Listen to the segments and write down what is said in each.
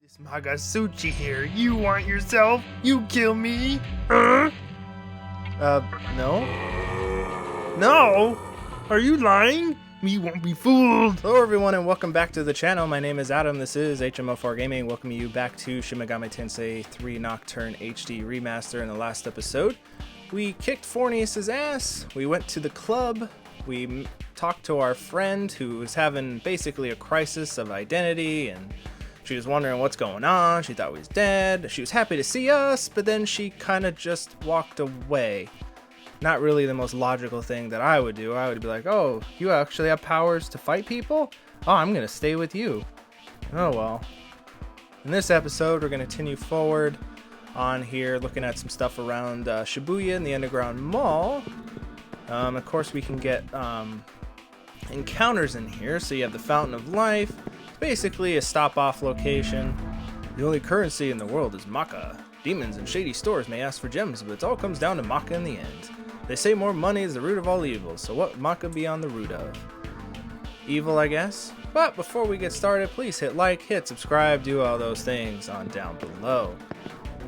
This Magasuchi here. You want yourself? You kill me? Huh? No? No? Are you lying? Me won't be fooled. Hello everyone and welcome back to the channel. My name is Adam. This is HMO4 Gaming. Welcoming you back to Shin Megami Tensei 3 Nocturne HD Remaster. In the last episode, we kicked Fornius' ass. We went to the club. We talked to our friend who was having basically a crisis of identity, and she was wondering what's going on. She thought we was dead. She was happy to see us, but then she kind of just walked away. Not really the most logical thing that I would do. I would be like, oh, you actually have powers to fight people? Oh, I'm going to stay with you. Oh, well. In this episode, we're going to continue forward on here, looking at some stuff around Shibuya and the Underground Mall. Of course, we can get encounters in here. So you have the Fountain of Life. It's basically a stop-off location. The only currency in the world is Maka. Demons and shady stores may ask for gems, but it all comes down to Maka in the end. They say more money is the root of all evil, so what Maka be on the root of? Evil, I guess? But before we get started, please hit like, hit subscribe, do all those things on down below.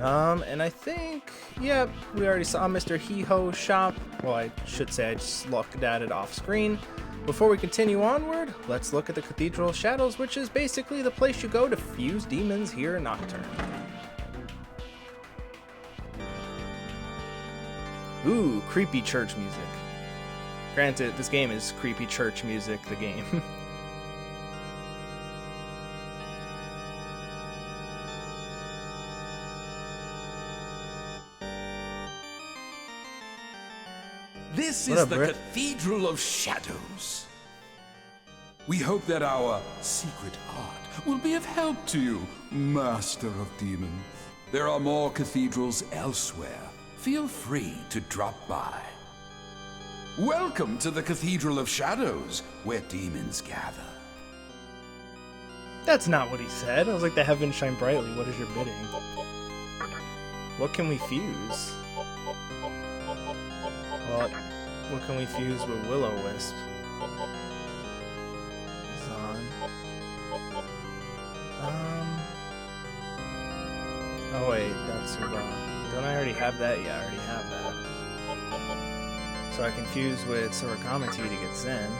And I think, yeah, we already saw Mr. Hee-Ho's shop. Well, I should say I just looked at it off screen. Before we continue onward, let's look at the Cathedral of Shadows, which is basically the place you go to fuse demons here in Nocturne. Ooh, creepy church music. Granted, this game is creepy church music, the game. This What is up, the Britt? Cathedral of Shadows. We hope that our secret art will be of help to you, Master of Demons. There are more cathedrals elsewhere. Feel free to drop by. Welcome to the Cathedral of Shadows, where demons gather. That's not what he said. I was like, the heavens shine brightly. What is your bidding? What can we fuse? Well, what can we fuse with Will-O-Wisp? Zon. Oh wait, that's don't I already have that? Yeah, I already have that. So I can fuse with Surakamati to get Zen.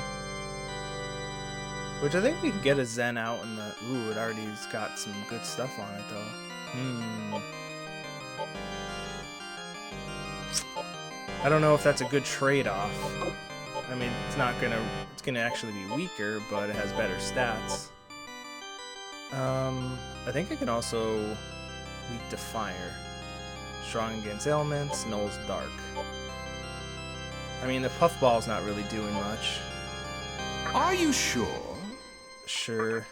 Which I think we can get a Zen out in the... Ooh, it already's got some good stuff on it though. I don't know if that's a good trade-off. I mean, it's gonna actually be weaker, but it has better stats. I think I can also weak to fire. Strong against elements, nulls dark. I mean, the puffball's not really doing much. Are you sure? Sure.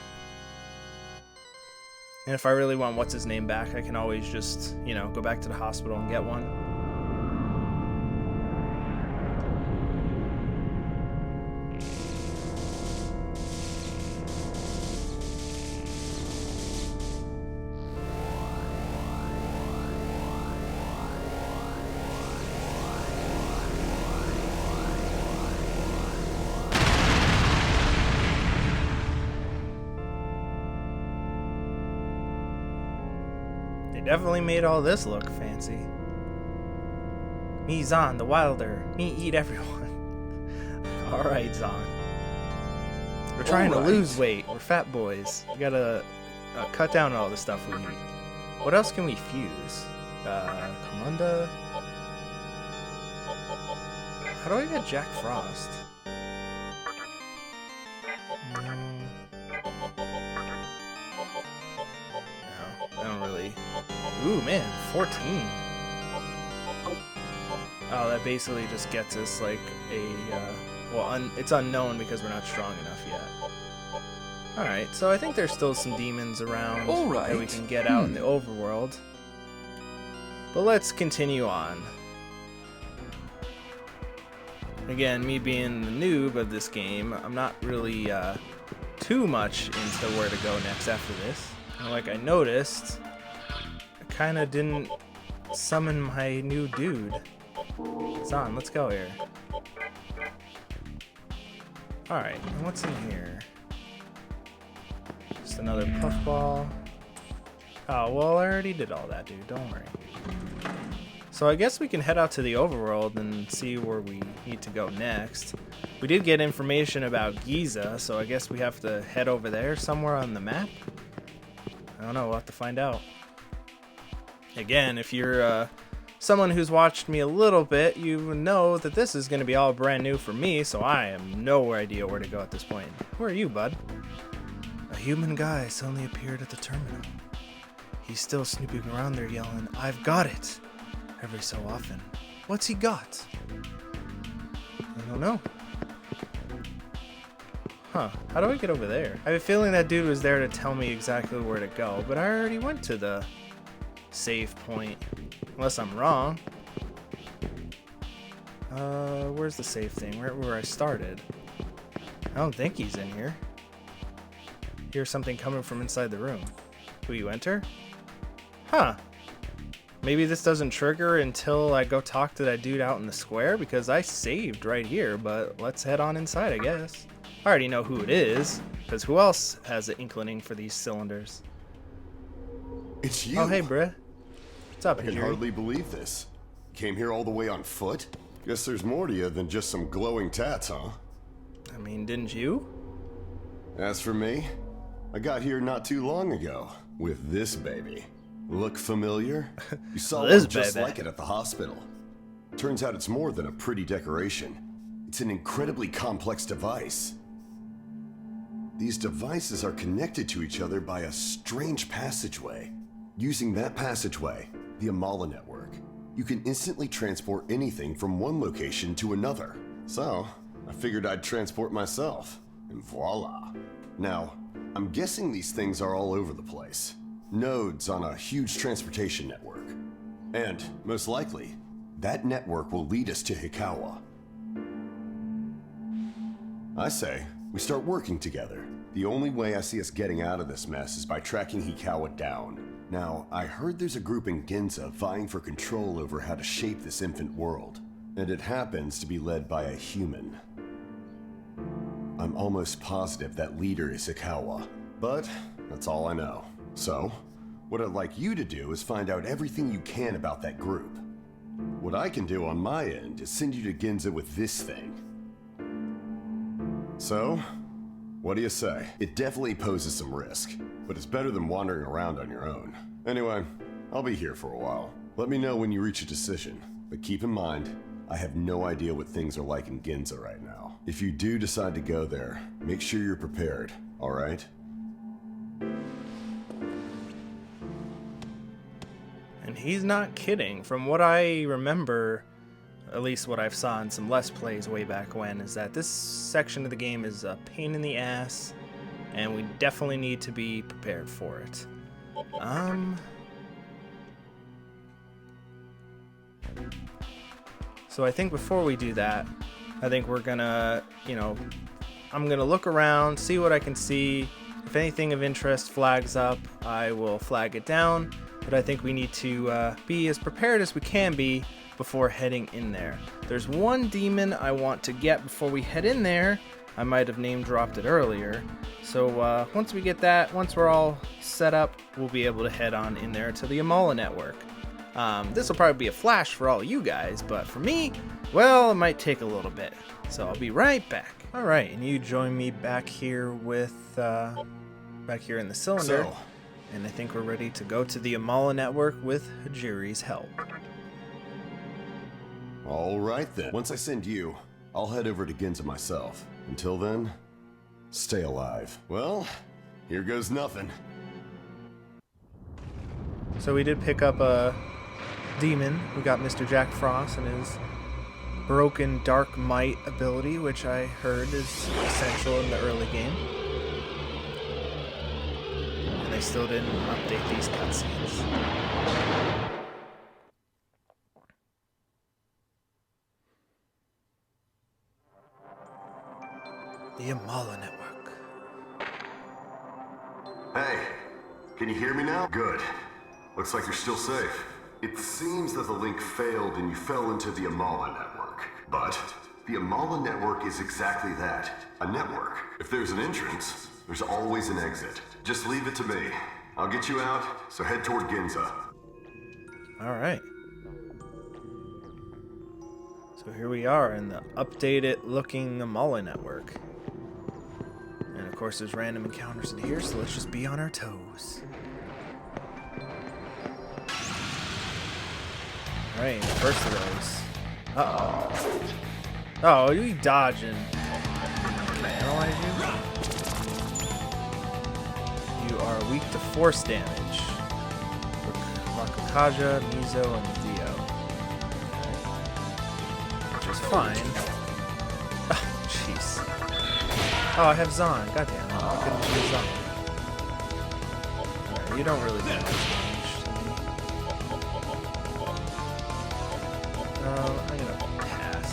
And if I really want what's-his-name back, I can always just, you know, go back to the hospital and get one. Definitely made all this look fancy. Me, Zon, the Wilder. Me, eat everyone. Alright, Zon. We're trying to lose weight. We're fat boys. We gotta cut down on all the stuff we eat. What else can we fuse? Kamunda? How do I get Jack Frost? I don't really... Ooh, man, 14. Oh, that basically just gets us, like, it's unknown because we're not strong enough yet. Alright, so I think there's still some demons around that we can get out in the overworld. But let's continue on. Again, me being the noob of this game, I'm not really too much into where to go next after this. And like I noticed, I kind of didn't summon my new dude. Zon, let's go here. Alright, and what's in here? Just another puffball. Oh, well, I already did all that, dude. Don't worry. So I guess we can head out to the overworld and see where we need to go next. We did get information about Ginza, so I guess we have to head over there somewhere on the map? I don't know, we'll have to find out. Again, if you're someone who's watched me a little bit, you know that this is going to be all brand new for me, so I have no idea where to go at this point. Where are you, bud? A human guy suddenly appeared at the terminal. He's still snooping around there yelling, "I've got it!" every so often. What's he got? I don't know. Huh, how do I get over there? I have a feeling that dude was there to tell me exactly where to go, but I already went to the save point. Unless I'm wrong. Where's the save thing? Where I started? I don't think he's in here. Here's something coming from inside the room. Will you enter? Huh. Maybe this doesn't trigger until I go talk to that dude out in the square, because I saved right here, but let's head on inside, I guess. I already know who it is, because who else has an inclining for these cylinders? It's you. Oh, hey, bruh. What's up, I can Jerry? hardly believe this. Came here all the way on foot? Guess there's more to you than just some glowing tats, huh? I mean, didn't you? As for me, I got here not too long ago with this baby. Look familiar? You saw This one just baby. like it at the hospital. Turns out it's more than a pretty decoration. It's an incredibly complex device. These devices are connected to each other by a strange passageway. Using that passageway, the Amala Network, you can instantly transport anything from one location to another. So, I figured I'd transport myself, and voila. Now, I'm guessing these things are all over the place. Nodes on a huge transportation network. And, most likely, that network will lead us to Hikawa. I say, we start working together. The only way I see us getting out of this mess is by tracking Hikawa down. Now, I heard there's a group in Ginza vying for control over how to shape this infant world, and it happens to be led by a human. I'm almost positive that leader is Hikawa, but that's all I know. So, what I'd like you to do is find out everything you can about that group. What I can do on my end is send you to Ginza with this thing. So, what do you say? It definitely poses some risk, but it's better than wandering around on your own. Anyway, I'll be here for a while. Let me know when you reach a decision, but keep in mind, I have no idea what things are like in Ginza right now. If you do decide to go there, make sure you're prepared, alright? And he's not kidding. From what I remember, at least what I've saw in some Let's Plays way back when, is that this section of the game is a pain in the ass, and we definitely need to be prepared for it. So I think before we do that, I think we're gonna, I'm gonna look around, see what I can see. If anything of interest flags up, I will flag it down, but I think we need to be as prepared as we can be before heading in there. There's one demon I want to get before we head in there. I might have name dropped it earlier. So once we get that, once we're all set up, we'll be able to head on in there to the Amala Network. This will probably be a flash for all you guys, but for me, well, it might take a little bit. So I'll be right back. All right, and you join me back here with, back here in the cylinder. So, and I think we're ready to go to the Amala Network with Hajiri's help. alright then. Once I send you, I'll head over to Ginza myself. Until then, stay alive. Well, here goes nothing. So we did pick up a demon. We got Mr. Jack Frost and his broken dark might ability, which I heard is essential in the early game. And they still didn't update these cutscenes. The Amala Network. Hey, can you hear me now? Good. Looks like you're still safe. It seems that the link failed and you fell into the Amala Network. But the Amala Network is exactly that, a network. If there's an entrance, there's always an exit. Just leave it to me. I'll get you out, so head toward Ginza. Alright. So here we are in the updated looking Amala Network. And of course there's random encounters in here, so let's just be on our toes. Alright, first of those. Uh-oh. Oh, you dodging. Can I analyze you? You are weak to force damage. Rakukaja, Mizo, and Dio. Which is fine. Oh, jeez. Oh, I have Zon. Goddamn. I couldn't use Zon. Alright, you don't really do much damage to me. I'm gonna pass.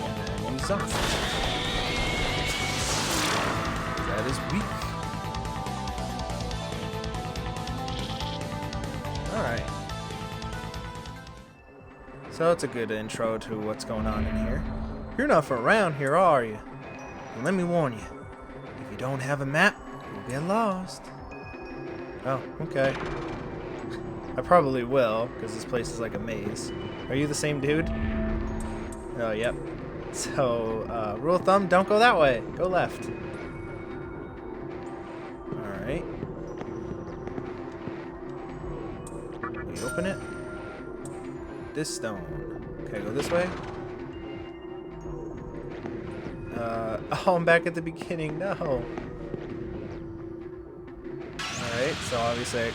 And then use Zon. That is weak. Alright. So it's a good intro to what's going on in here. You're not from around here, are you? Well, let me warn you. If you don't have a map, you'll get lost. Oh, okay. I probably will, because this place is like a maze. Are you the same dude? Oh, yep. So, rule of thumb, don't go that way. Go left. Alright. We open it. This stone. Okay, go this way. Oh, I'm back at the beginning. No. Alright, so obviously...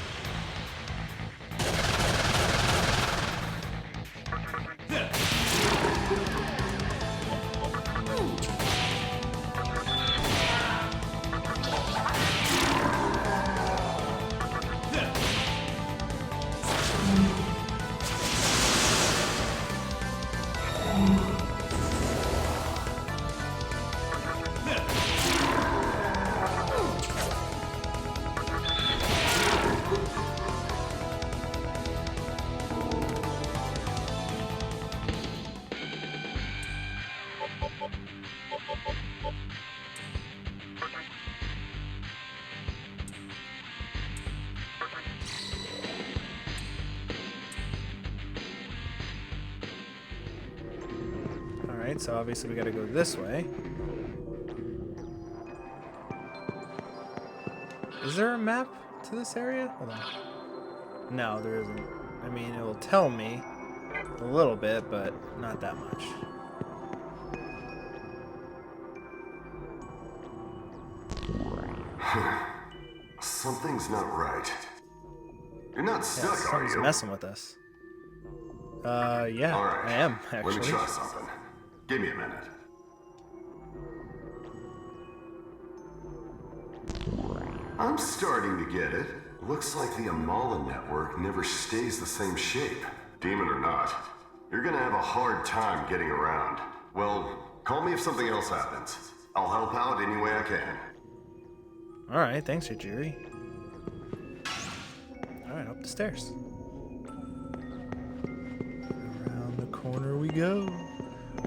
Alright, so obviously we gotta go this way. Is there a map to this area? Hold on. No, there isn't. I mean, it will tell me a little bit, but not that much. Something's not right. You're not Yeah, stuck, are something's you? messing with us. Yeah, All right. I am, Let actually. me try something. Give me a minute. I'm starting to get it. Looks like the Amala Network never stays the same shape. Demon or not, you're gonna have a hard time getting around. Well, call me if something else happens. I'll help out any way I can. Alright, thanks, Hijiri. Alright, up the stairs. Around the corner we go.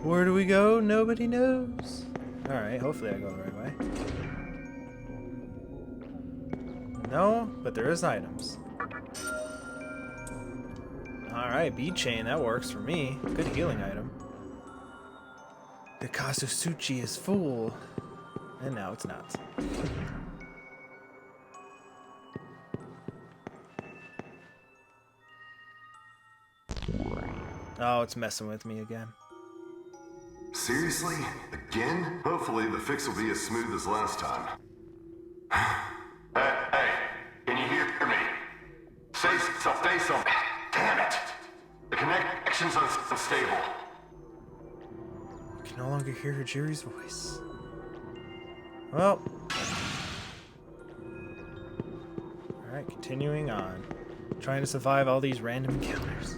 Where do we go? Nobody knows. Alright, hopefully I go the right way. No, but there is items. Alright, bead chain, that works for me. Good healing item. The Kasusuchi is full. And now it's not. Oh, it's messing with me again. Seriously? Again? Hopefully the fix will be as smooth as last time. Hey, can you hear me? Say something. Damn it! The connection's unstable. I can no longer hear Hijiri's voice. Well. Alright, continuing on. Trying to survive all these random encounters.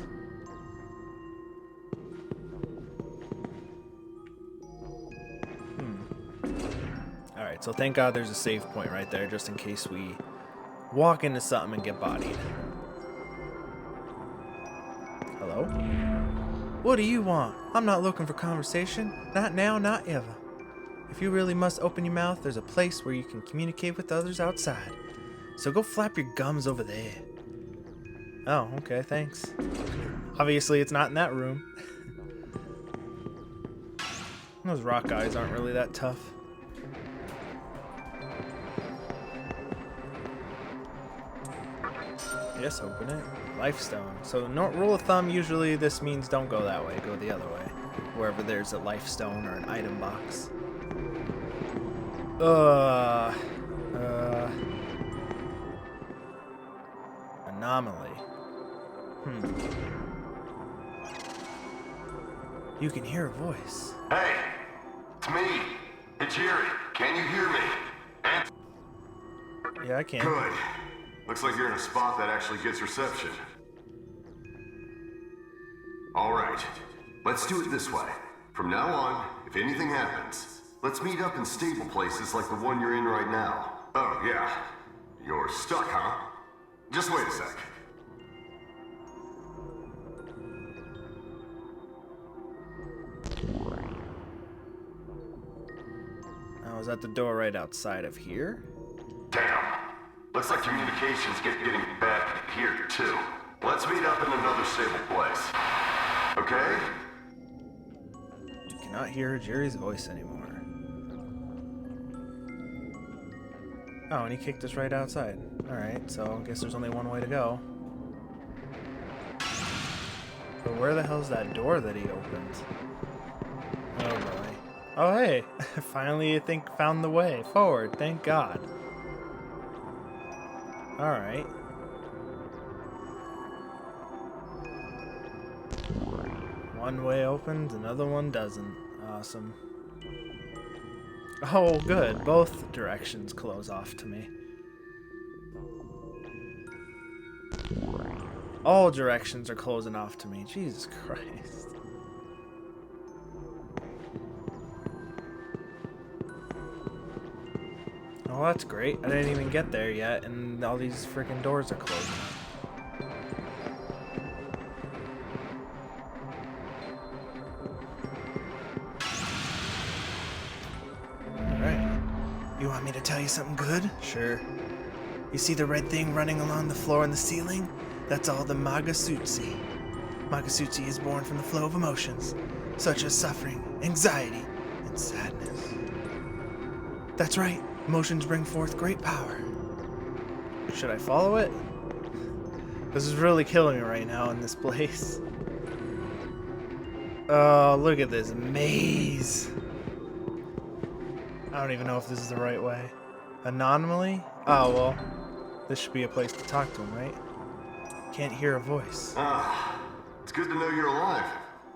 Alright, so thank God there's a save point right there, just in case we walk into something and get bodied. Hello? What do you want? I'm not looking for conversation. Not now, not ever. If you really must open your mouth, there's a place where you can communicate with others outside. So go flap your gums over there. Oh, okay, thanks. Obviously, it's not in that room. Those rock guys aren't really that tough. Yes, open it. Life stone. So, no, rule of thumb, usually this means don't go that way, go the other way. Wherever there's a life stone or an item box. Anomaly. You can hear a voice. Hey, it's me. It's Jerry. Can you hear me? Yeah, I can. Good. Looks like you're in a spot that actually gets reception. All right. Let's do it this way. From now on, if anything happens, let's meet up in stable places like the one you're in right now. Oh, yeah. You're stuck, huh? Just wait a sec. I was at the door right outside of here. Damn. Looks like communications getting bad here, too. Let's meet up in another stable place. Okay? You cannot hear Jerry's voice anymore. Oh, and he kicked us right outside. Alright, so I guess there's only one way to go. But where the hell's that door that he opened? Oh boy. Oh hey! Finally, I think, found the way forward. Thank God. Alright. One way opens, another one doesn't. Awesome. Oh, good. Both directions close off to me. All directions are closing off to me. Jesus Christ. Oh, that's great. I didn't even get there yet, and all these freaking doors are closing. Alright. You want me to tell you something good? Sure. You see the red thing running along the floor and the ceiling? That's all the Magasutsu. Magasutsu is born from the flow of emotions, such as suffering, anxiety, and sadness. That's right. Emotions bring forth great power. Should I follow it? This is really killing me right now in this place. Oh, look at this maze. I don't even know if this is the right way. Anomaly? Oh, well. This should be a place to talk to him, right? Can't hear a voice. Ah, it's good to know you're alive.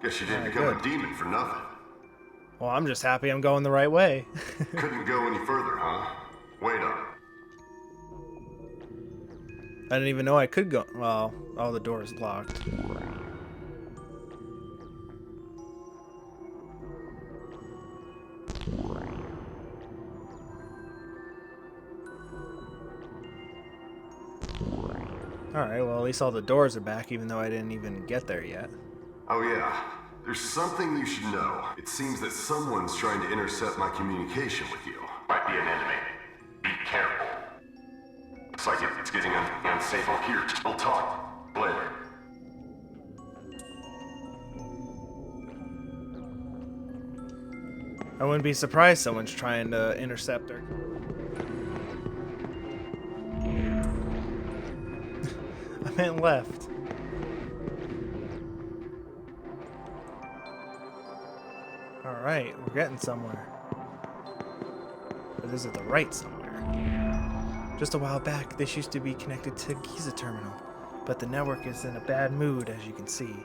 Guess you didn't become a demon for nothing. Well, I'm just happy I'm going the right way. Couldn't go any further, huh? Wait up. I didn't even know I could go. Well, oh, the door is locked. Alright, well, at least all the doors are back, even though I didn't even get there yet. Oh yeah, there's something you should know. It seems that someone's trying to intercept my communication with you. Might be an enemy. Be careful. Looks like it's getting unsafe up here. We'll talk later. I wouldn't be surprised someone's trying to intercept her. I meant left. Alright, we're getting somewhere. But is it the right somewhere? Just a while back, this used to be connected to Ginza terminal, but the network is in a bad mood, as you can see.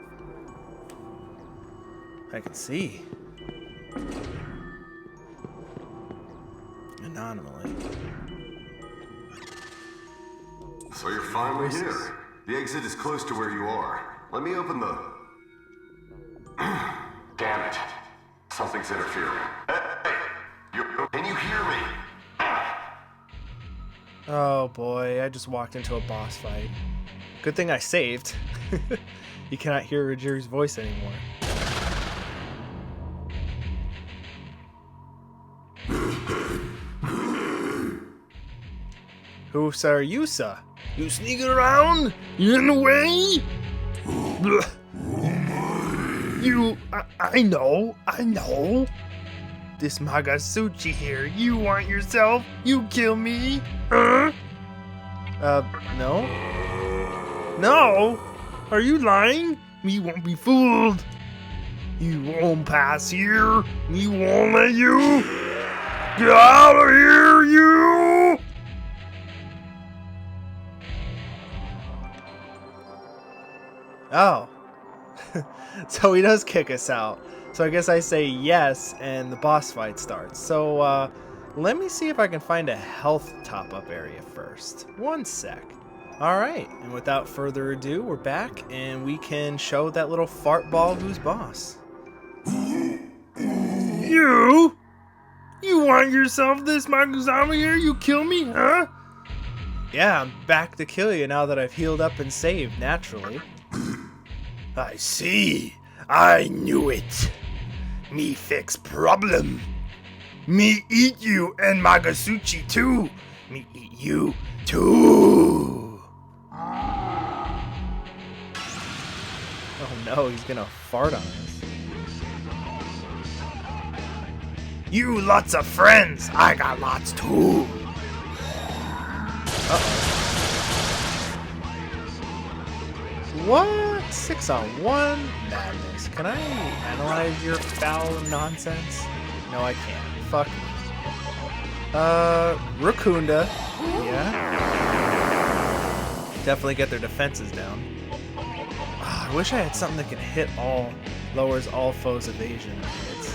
I can see. Anomaly. So you're finally here. The exit is close to where you are. Let me open the... Damn it. Something's interfering. Hey! Can you hear me? Oh boy, I just walked into a boss fight. Good thing I saved. You cannot hear Rogeri's voice anymore. Who, sir, you, sir? You sneaking around? You in the way? I know. This Magasuchi here, you want yourself? You kill me? Huh? No? No? Are you lying? Me won't be fooled. You won't pass here. Me won't let you. Get out of here, you! Oh. So he does kick us out. So I guess I say yes, and the boss fight starts. So, let me see if I can find a health top-up area first. One sec. Alright, and without further ado, we're back, and we can show that little fart ball who's boss. You? You want yourself this Maguzama here? You kill me, huh? Yeah, I'm back to kill you now that I've healed up and saved, naturally. I see. I knew it. Me fix problem. Me eat you and Magasuchi too. Me eat you too. Oh no, he's gonna fart on us. You lots of friends. I got lots too. What? 6-on-1? Madness. Can I analyze your foul nonsense? No, I can't. Fuck. Rakunda. Yeah. Definitely get their defenses down. I wish I had something that can hit all, lowers all foes' evasion hits.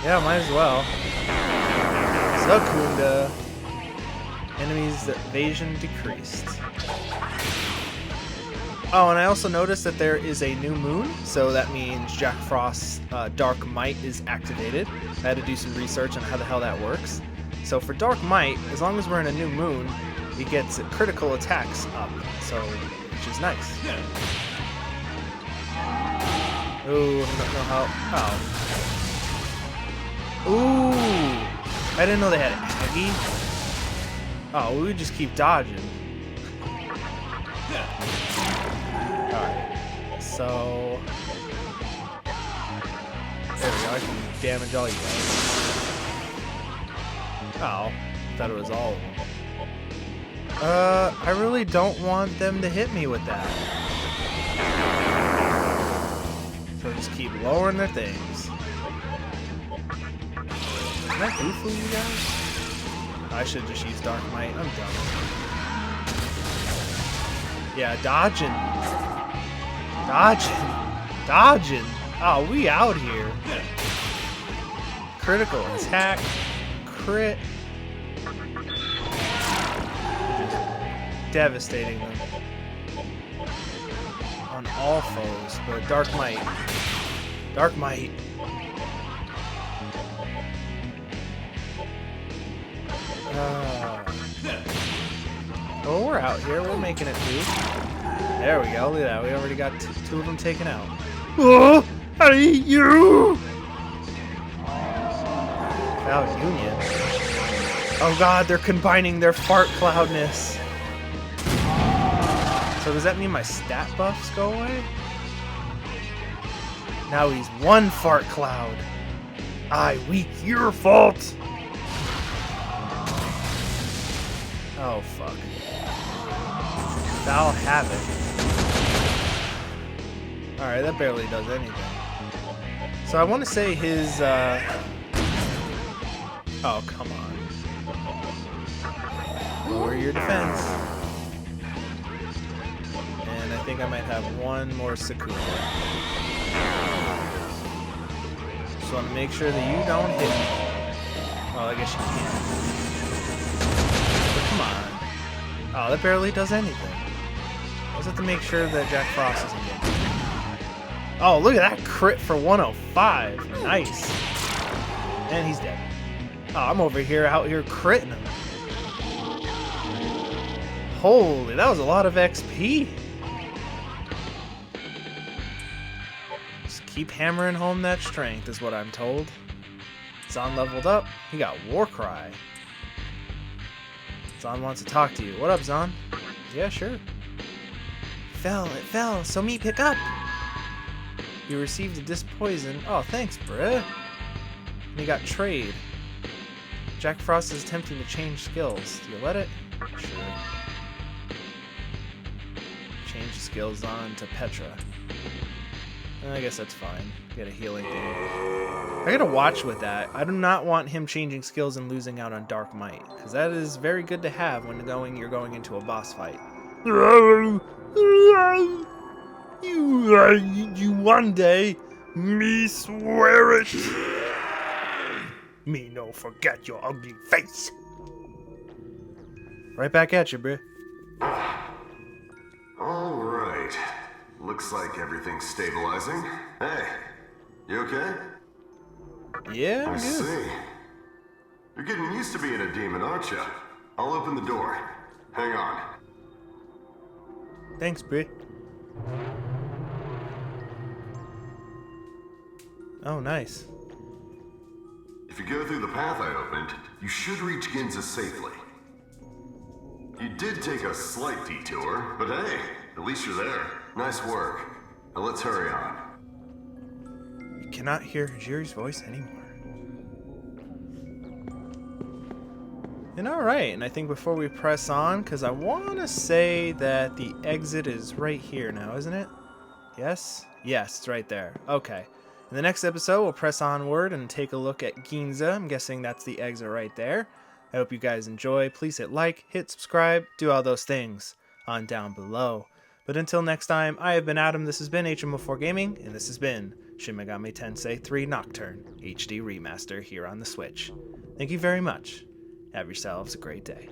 Yeah, might as well. Zakunda. Enemies' evasion decreased. Oh, and I also noticed that there is a new moon, so that means Jack Frost's Dark Might is activated. I had to do some research on how the hell that works. So for Dark Might, as long as we're in a new moon, it gets critical attacks up, so which is nice. Ooh, no help. Oh. Ooh, I didn't know they had Aggie. Oh, we would just keep dodging. Alright, so there we go, I can damage all you guys. Oh, thought it was all of them. I really don't want them to hit me with that. So just keep lowering their things. Can I do you guys? I should just use Dark Might. I'm done. Yeah, dodging. Oh, we out here. Critical attack. Crit. Just devastating them. On all foes, but Dark Might. Dark Might. Oh, we're out here. We're making it too. There we go. Look at that. We already got two of them taken out. Oh, I eat you! Cloud Union. Oh god, they're combining their fart cloudness. So does that mean my stat buffs go away? Now he's one fart cloud. I weak your fault. Oh fuck. Foul Havoc. Alright, that barely does anything. So I want to say his, oh, come on. Lower your defense. And I think I might have one more Sakura. Just want to make sure that you don't hit me. Well, I guess you can. But come on. Oh, that barely does anything. I just have to make sure that Jack Frost isn't getting me. Oh, look at that crit for 105. Nice. And he's dead. Oh, I'm over here, out here critting him. Holy, that was a lot of XP. Just keep hammering home that strength is what I'm told. Zon leveled up. He got Warcry. Zahn wants to talk to you. What up, Zahn? Yeah, sure. It fell, so me pick up. You received a disc poison. Oh, thanks, bruh. And you got trade. Jack Frost is attempting to change skills. Do you let it? Sure. Change skills on to Petra. I guess that's fine. Get a healing thing. I gotta watch with that. I do not want him changing skills and losing out on Dark Might, because that is very good to have when you're going into a boss fight. You one day, me swear it. Me no forget your ugly face. Right back at you, bruh. All right. Looks like everything's stabilizing. Hey, you okay? Yeah, I'm I good. see. You're getting used to being a demon, aren't you? I'll open the door. Hang on. Thanks, bruh. Oh, nice. If you go through the path I opened, you should reach Ginza safely. You did take a slight detour, but hey, at least you're there. Nice work. Now let's hurry on. You cannot hear Jiri's voice anymore. And alright, and I think before we press on, because I want to say that the exit is right here now, isn't it? Yes? Yes, it's right there. Okay. In the next episode, we'll press onward and take a look at Ginza. I'm guessing that's the exit right there. I hope you guys enjoy. Please hit like, hit subscribe, do all those things on down below. But until next time, I have been Adam, this has been HM04 Gaming, and this has been Shin Megami Tensei 3 Nocturne HD Remaster here on the Switch. Thank you very much. Have yourselves a great day.